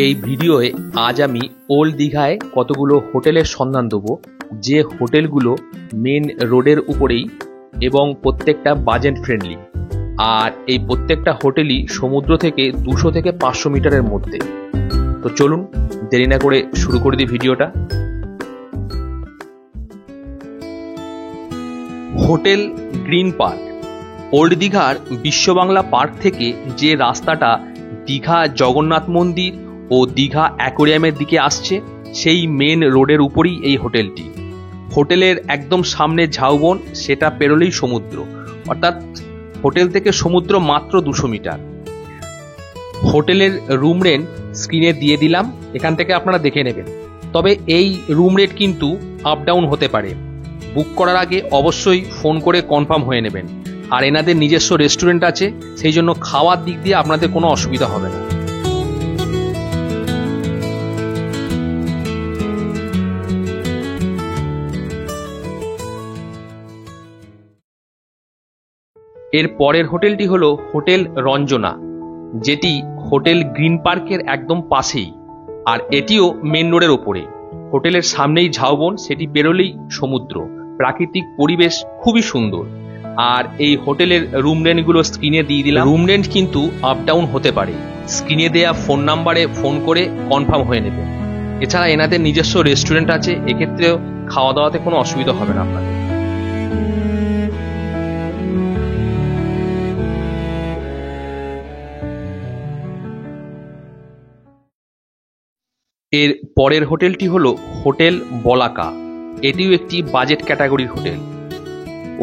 এই ভিডিওয়ে আজ আমি ওল্ড দীঘায় কতগুলো হোটেলের সন্ধান দেবো, যে হোটেলগুলো মেন রোডের উপরেই এবং প্রত্যেকটা বাজেট ফ্রেন্ডলি। আর এই প্রত্যেকটা হোটেলই সমুদ্র থেকে 200 থেকে 500 মিটারের মধ্যে। তো চলুন দেরি না করে শুরু করে দিই ভিডিওটা। Hotel green park. ওল্ড দীঘার বিশ্ববাংলা পার্ক থেকে যে রাস্তাটা দীঘা জগন্নাথ মন্দির ও দীঘা অ্যাকোয়ারিয়ামের দিকে আসছে, সেই মেন রোডের উপরই এই হোটেলটি। হোটেলের একদম সামনে ঝাউবন, সেটা পেরোলেই সমুদ্র, অর্থাৎ হোটেল থেকে সমুদ্র মাত্র 200 মিটার। হোটেলের রুম রেন্ট স্ক্রিনে দিয়ে দিলাম, এখান থেকে আপনারা দেখে নেবেন। তবে এই রুম রেট কিন্তু আপ ডাউন হতে পারে। বুক করার আগে অবশ্যই ফোন করে কনফার্ম হয়ে নেবেন। আর এনাদের নিজস্ব রেস্টুরেন্ট আছে, সেই জন্য খাওয়ার দিক দিয়ে আপনাদের কোনো অসুবিধা হবে না। এর পরের হোটেলটি হলো হোটেল রঞ্জনা, যেটি হোটেল গ্রিন পার্কের একদম পাশেই, আর এটিও মেন রোডের ওপরে। হোটেলের সামনেই ঝাউবন, সেটি পেরোলেই সমুদ্র। প্রাকৃতিক পরিবেশ খুবই সুন্দর। আর এই হোটেলের রুম রেন্টগুলো স্ক্রিনে দিয়ে দিলাম। রুম রেন্ট কিন্তু আপ ডাউন হতে পারে, স্ক্রিনে দেয়া ফোন নাম্বারে ফোন করে কনফার্ম হয়ে নেবেন। এছাড়া এনাদের নিজস্ব রেস্টুরেন্ট আছে, এক্ষেত্রেও খাওয়া দাওয়াতে কোনো অসুবিধা হবে না আপনাদের। এর পরের হোটেলটি হলো হোটেল বলাকা। এটিও একটি বাজেট ক্যাটাগরির হোটেল।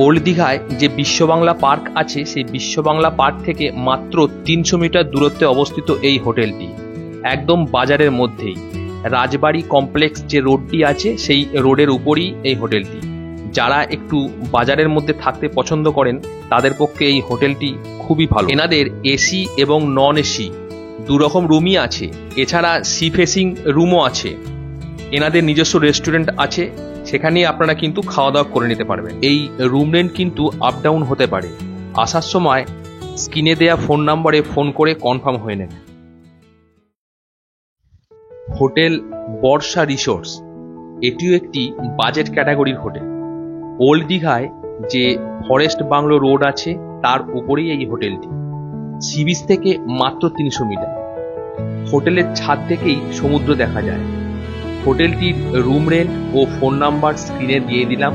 ওল্ড দীঘায় যে বিশ্ববাংলা পার্ক আছে, সেই বিশ্ববাংলা পার্ক থেকে মাত্র 300 মিটার দূরত্বে অবস্থিত এই হোটেলটি, একদম বাজারের মধ্যেই। রাজবাড়ি কমপ্লেক্স যে রোডটি আছে, সেই রোডের উপরই এই হোটেলটি। যারা একটু বাজারের মধ্যে থাকতে পছন্দ করেন, তাদের পক্ষে এই হোটেলটি খুবই ভালো। এনাদের এসি এবং নন এসি দুরকম রুমই আছে, এছাড়া সি ফেসিং রুমও আছে। এনাদের নিজস্ব রেস্টুরেন্ট আছে, সেখানেই আপনারা কিন্তু খাওয়া দাওয়া করে নিতে পারবেন। এই রুম রেন্ট কিন্তু আপ ডাউন হতে পারে। আসার সময় স্ক্রিনে দেয়া ফোন নাম্বারে ফোন করে কনফার্ম হয়ে নেবেন। হোটেল বর্ষা রিসোর্টস, এটিও একটি বাজেট ক্যাটাগরির হোটেল। ওল্ড দীঘায় যে ফরেস্ট বাংলো রোড আছে, তার উপরেই এই হোটেলটি। সি বিচ থেকে মাত্র 300 মিটার। হোটেলের ছাদ থেকেই সমুদ্র দেখা যায়। হোটেলটির রুম রেন্ট ও ফোন নাম্বার স্ক্রিনে দিয়ে দিলাম।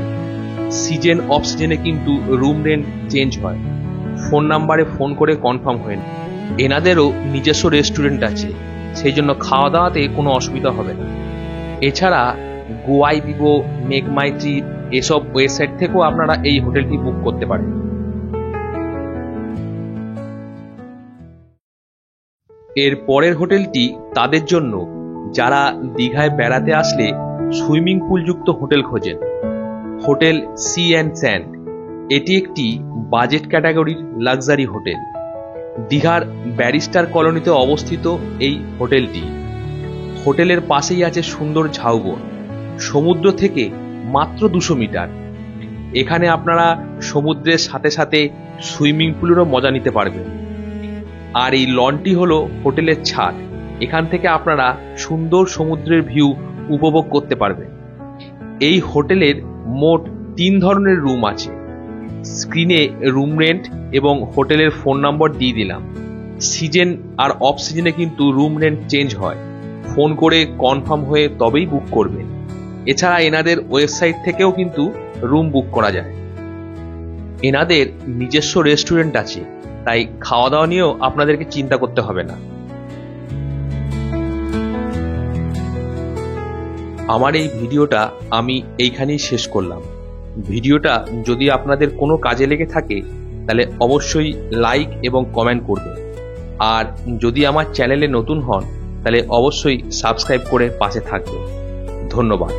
সিজন অফ সিজনে কিন্তু রুম রেন্ট চেঞ্জ হয়, ফোন নাম্বারে ফোন করে কনফার্ম হয়ে নেন। এনাদেরও নিজস্ব রেস্টুরেন্ট আছে, সেই জন্য খাওয়া দাওয়াতে কোনো অসুবিধা হবে না। এছাড়া গোয়াই বিবো, মেঘমাইট্রি এসব ওয়েবসাইট থেকেও আপনারা এই হোটেলটি বুক করতে পারেন। এর পরের হোটেলটি তাদের জন্য যারা দীঘায় বেড়াতে আসলে সুইমিং পুলযুক্ত হোটেল খোঁজেন। হোটেল সি অ্যান্ড স্যান্ড, এটি একটি বাজেট ক্যাটাগরির লাক্সারি হোটেল। দীঘার ব্যারিস্টার কলোনিতে অবস্থিত এই হোটেলটি। হোটেলের পাশেই আছে সুন্দর ঝাউবন, সমুদ্র থেকে মাত্র 200 মিটার। এখানে আপনারা সমুদ্রের সাথে সাথে সুইমিং পুলেরও মজা নিতে পারবেন। আর এই লনটি হলো হোটেলের ছাদ, এখান থেকে আপনারা সুন্দর সমুদ্রের ভিউ উপভোগ করতে পারবেন। এই হোটেলের মোট 3 ধরনের রুম আছে। স্ক্রিনে রুম রেন্ট এবং হোটেলের ফোন নম্বর দিয়ে দিলাম। সিজন আর অফ সিজনে কিন্তু রুম রেন্ট চেঞ্জ হয়, ফোন করে কনফার্ম হয়ে তবেই বুক করবেন। এছাড়া এনাদের ওয়েবসাইট থেকেও কিন্তু রুম বুক করা যায়। এনাদের নিজস্ব রেস্টুরেন্ট আছে, তাই খাওয়া দাওয়া নিয়েও আপনাদেরকে চিন্তা করতে হবে না। আমার এই ভিডিওটা আমি এইখানেই শেষ করলাম। ভিডিওটা যদি আপনাদের কোনো কাজে লেগে থাকে, তাহলে অবশ্যই লাইক এবং কমেন্ট করবেন। আর যদি আমার চ্যানেলে নতুন হন, তাহলে অবশ্যই সাবস্ক্রাইব করে পাশে থাকবেন। ধন্যবাদ।